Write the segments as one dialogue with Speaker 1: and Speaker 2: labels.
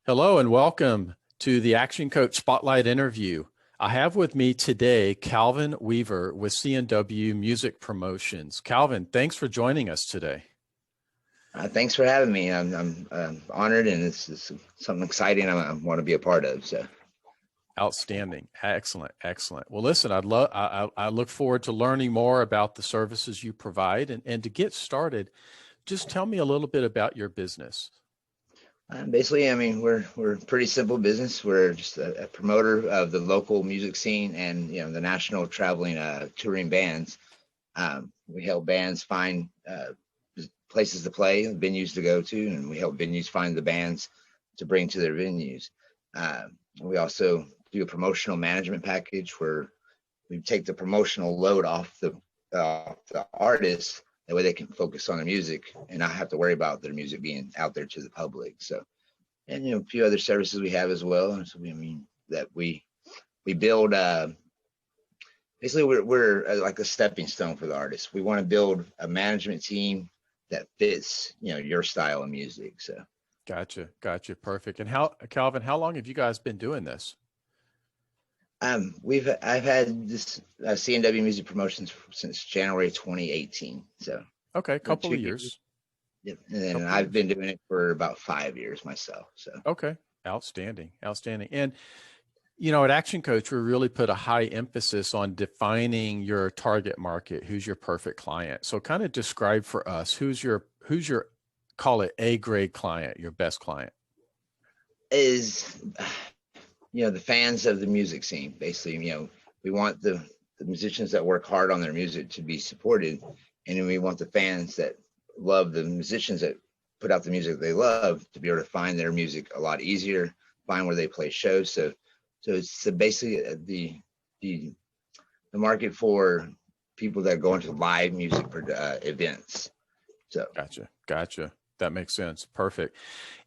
Speaker 1: Hello and welcome to the Action Coach Spotlight interview. I have with me today Calvin Weaver with C&W Music Promotions. Calvin, thanks for joining us today.
Speaker 2: Thanks for having me. I'm honored, and it's something exciting I want to be a part of. So,
Speaker 1: outstanding, excellent. Well, listen, I look forward to learning more about the services you provide, and to get started, just tell me a little bit about your business.
Speaker 2: Basically, I mean, we're a pretty simple business. We're just a promoter of the local music scene and the national traveling touring bands. We help bands find places to play, venues to go to, and we help venues find the bands to bring to their venues. We also do a promotional management package where we take the promotional load off the artists. That way they can focus on their music and not have to worry about their music being out there to the public. So, and a few other services we have as well. So we build. Basically, we're like a stepping stone for the artist. We want to build a management team that fits your style of music. So,
Speaker 1: Gotcha. Perfect. And Calvin, how long have you guys been doing this?
Speaker 2: I've had this C&W Music Promotions since January 2018. So
Speaker 1: okay, a couple of years.
Speaker 2: Yeah, and then I've been doing it for about 5 years myself. So
Speaker 1: okay, outstanding. And at Action Coach, we really put a high emphasis on defining your target market. Who's your perfect client? So kind of describe for us who's your call it A grade client, your best client.
Speaker 2: Is the fans of the music scene. Basically, we want the musicians that work hard on their music to be supported, and then we want the fans that love the musicians that put out the music they love to be able to find their music a lot easier, find where they play shows. So it's basically the market for people that go into live music events. So
Speaker 1: gotcha. That makes sense. Perfect.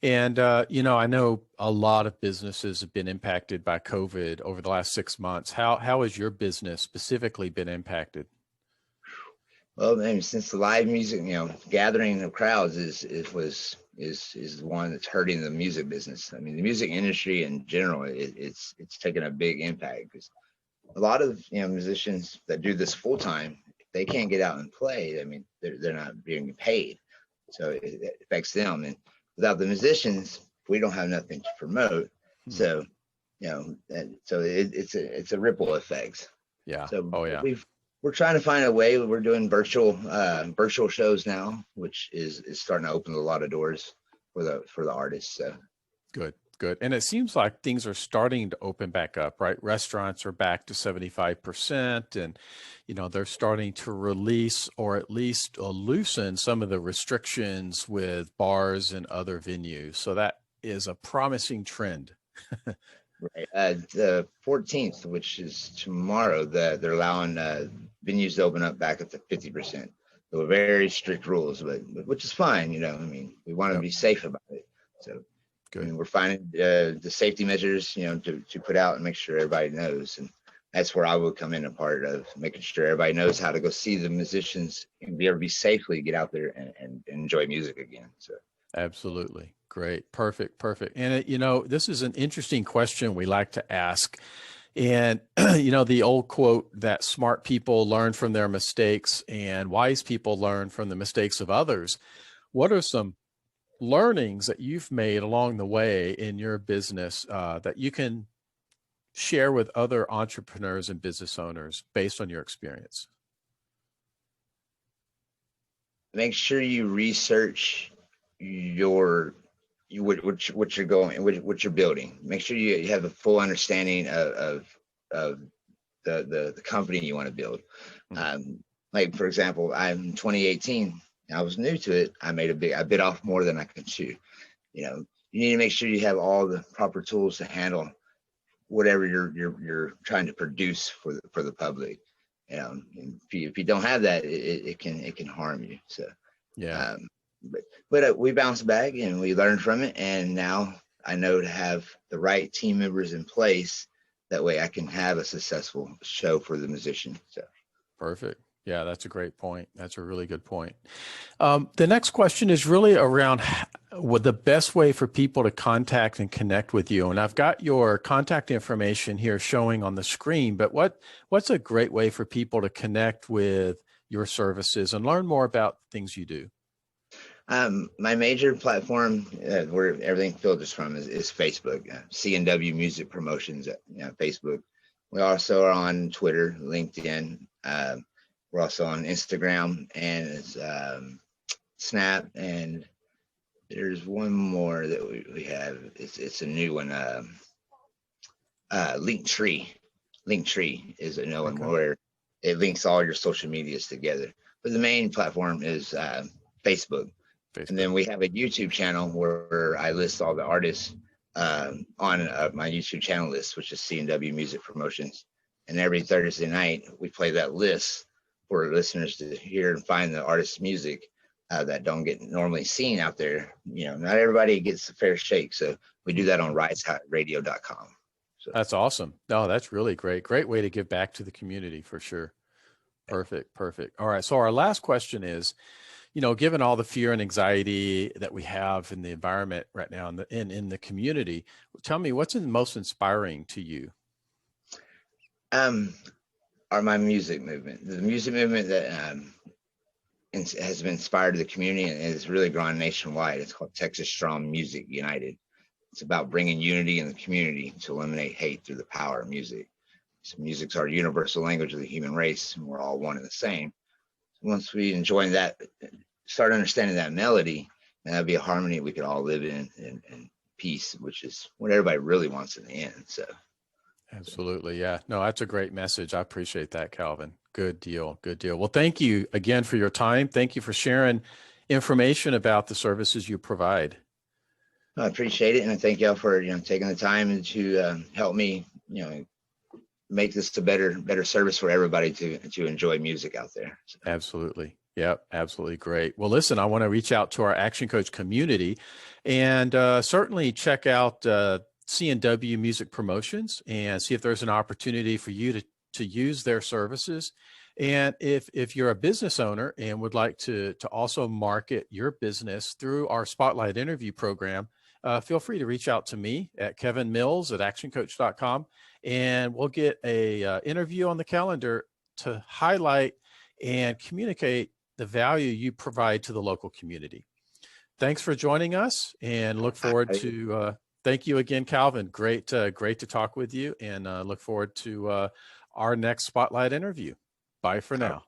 Speaker 1: And, I know a lot of businesses have been impacted by COVID over the last 6 months. How has your business specifically been impacted?
Speaker 2: Well, since the live music, gathering of crowds is the one that's hurting the music business. I mean, the music industry in general, it's taken a big impact because a lot of musicians that do this full time, they can't get out and play. I mean, they're not being paid. So it affects them, and without the musicians, we don't have nothing to promote. So, it's a ripple effect.
Speaker 1: Yeah.
Speaker 2: So
Speaker 1: we're
Speaker 2: trying to find a way. We're doing virtual shows now, which is starting to open a lot of doors for the artists. So
Speaker 1: good. And it seems like things are starting to open back up, right? Restaurants are back to 75%, and they're starting to release or at least loosen some of the restrictions with bars and other venues. So that is a promising trend.
Speaker 2: Right. The 14th, which is tomorrow, they're allowing venues to open up back up to 50%. So very strict rules, but which is fine. We want to be safe about it. So.
Speaker 1: Good.
Speaker 2: I mean, we're finding the safety measures, to put out and make sure everybody knows. And that's where I will come in a part of making sure everybody knows how to go see the musicians and be able to be safely get out there and enjoy music again. So
Speaker 1: absolutely. Great. Perfect. And, this is an interesting question we like to ask. And, the old quote that smart people learn from their mistakes and wise people learn from the mistakes of others. What are some learnings that you've made along the way in your business that you can share with other entrepreneurs and business owners based on your experience?
Speaker 2: Make sure you research what you're building. Make sure you have a full understanding of the company you want to build. Like, for example, in 2018, I was new to it. I bit off more than I could chew. You need to make sure you have all the proper tools to handle whatever you're trying to produce for the public. If you don't have that, it can harm you. So
Speaker 1: yeah.
Speaker 2: But we bounced back and we learned from it, and now I know to have the right team members in place. That way, I can have a successful show for the musician. So
Speaker 1: perfect. Yeah, that's a great point. That's a really good point. The next question is really around Well, the best way for people to contact and connect with you, and I've got your contact information here showing on the screen, but what's a great way for people to connect with your services and learn more about things you do?
Speaker 2: My major platform where everything filters from is Facebook, CNW Music Promotions at Facebook. We also are on Twitter, LinkedIn. We're also on Instagram and Snap, and there's one more that we have. It's a new one. Linktree. Linktree is a new one
Speaker 1: Okay.
Speaker 2: where it links all your social medias together. But the main platform is Facebook. And
Speaker 1: Facebook.
Speaker 2: then we have a YouTube channel where I list all the artists on my YouTube channel list, which is CNW Music Promotions. And every Thursday night, we play that list for listeners to hear and find the artist's music that don't get normally seen out there. Not everybody gets a fair shake. So we do that on riseradio.com. So
Speaker 1: That's awesome. No, that's really great. Great way to give back to the community for sure. Perfect. Perfect. All right. So our last question is, given all the fear and anxiety that we have in the environment right now in the community, tell me what's the most inspiring to you?
Speaker 2: are my music movement, the music movement that has been inspired the community and is really growing nationwide. It's called Texas Strong Music United. It's about bringing unity in the community to eliminate hate through the power of music. So music's our universal language of the human race, and we're all one and the same. Once we enjoy that, start understanding that melody, and that'd be a harmony we could all live in peace, which is what everybody really wants in the end. So
Speaker 1: Absolutely. Yeah. No, that's a great message. I appreciate that, Calvin. Good deal. Good deal. Well, thank you again for your time. Thank you for sharing information about the services you provide.
Speaker 2: I appreciate it, and I thank y'all for taking the time to help me make this a better service for everybody to enjoy music out there. So.
Speaker 1: Absolutely. Yep. Absolutely. Great. Well, listen, I want to reach out to our Action Coach community and certainly check out CNW Music Promotions and see if there's an opportunity for you to use their services. And if you're a business owner and would like to also market your business through our Spotlight interview program, feel free to reach out to me at kevinmills@actioncoach.com, and we'll get a interview on the calendar to highlight and communicate the value you provide to the local community. Thanks for joining us, and look forward to thank you again, Calvin. Great to talk with you, and look forward to our next Spotlight interview. Bye for now.